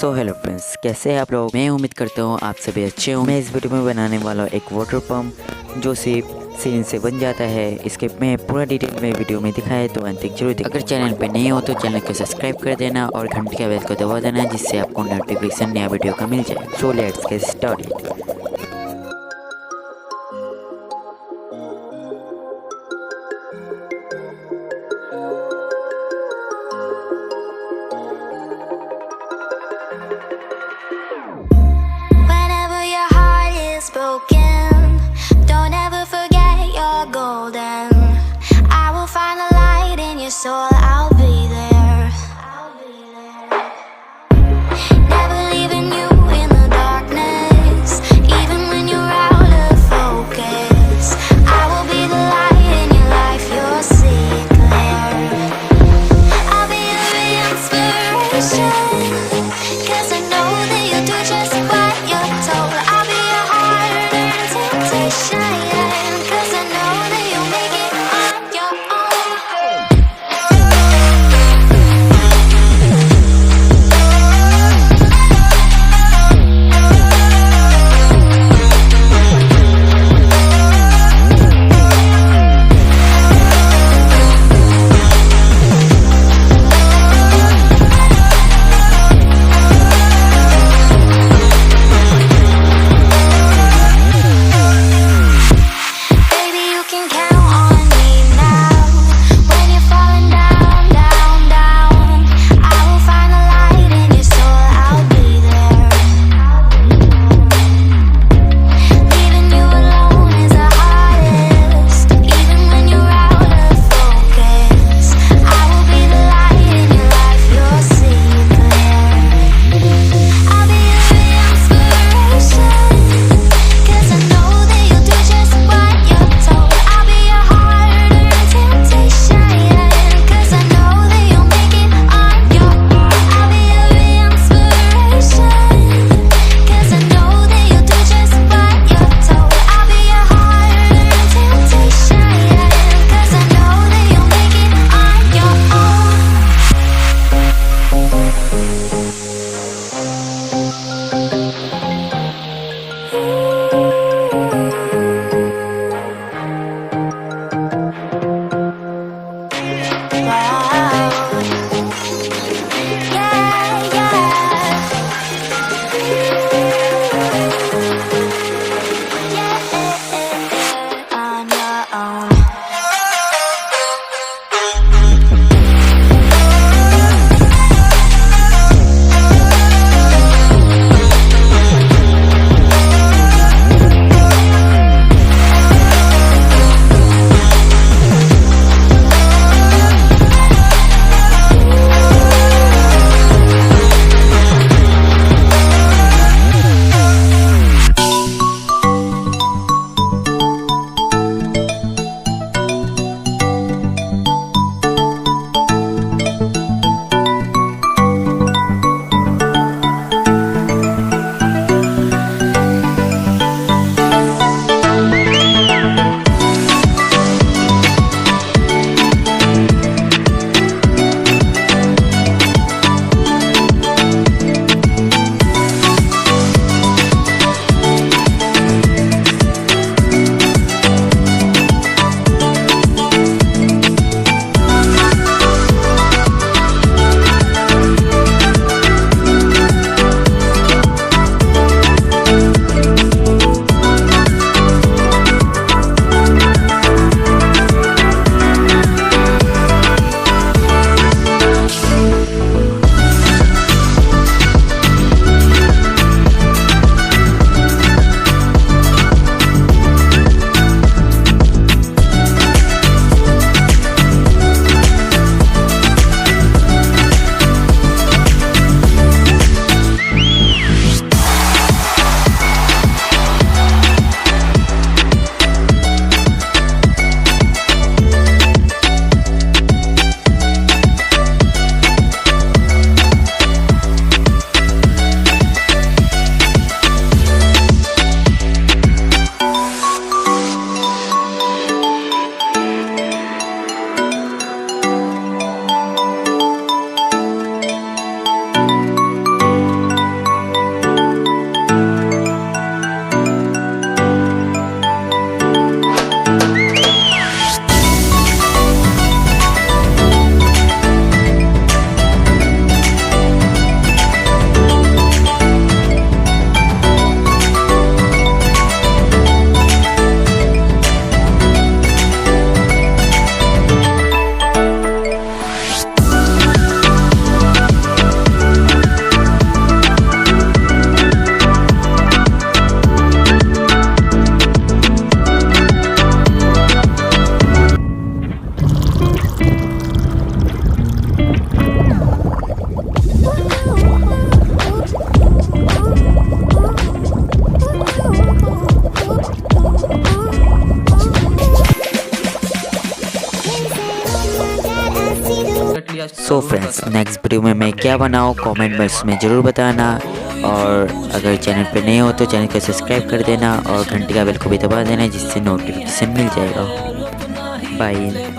So hello friends, कैसे हैं आप लोग। मैं उम्मीद करता हूँ आप सभी अच्छे हों। मैं इस वीडियो में बनाने वाला हूँ एक वाटर पम्प जो सिर्फ सीरिंज से बन जाता है। इसके मैं पूरा डिटेल में वीडियो में दिखाया तो अंत तक जरूर देखिए। अगर चैनल पे नए हो तो चैनल को सब्सक्राइब कर देना और घंटी का बेल को दबा देना, जिससे आपको नोटिफिकेशन नया वीडियो का मिल जाए। So let's get started. Whenever your heart is broken, don't ever forget you're golden. I will find a light in your soul, I'll be there. Never leaving you in the darkness, so friends, next video में मैं क्या बनाऊँ comment box में ज़रूर बताना, और अगर channel पे नए हो तो चैनल को सब्सक्राइब कर देना और घंटी का बेल को भी दबा देना, जिससे नोटिफिकेशन मिल जाएगा। बाय।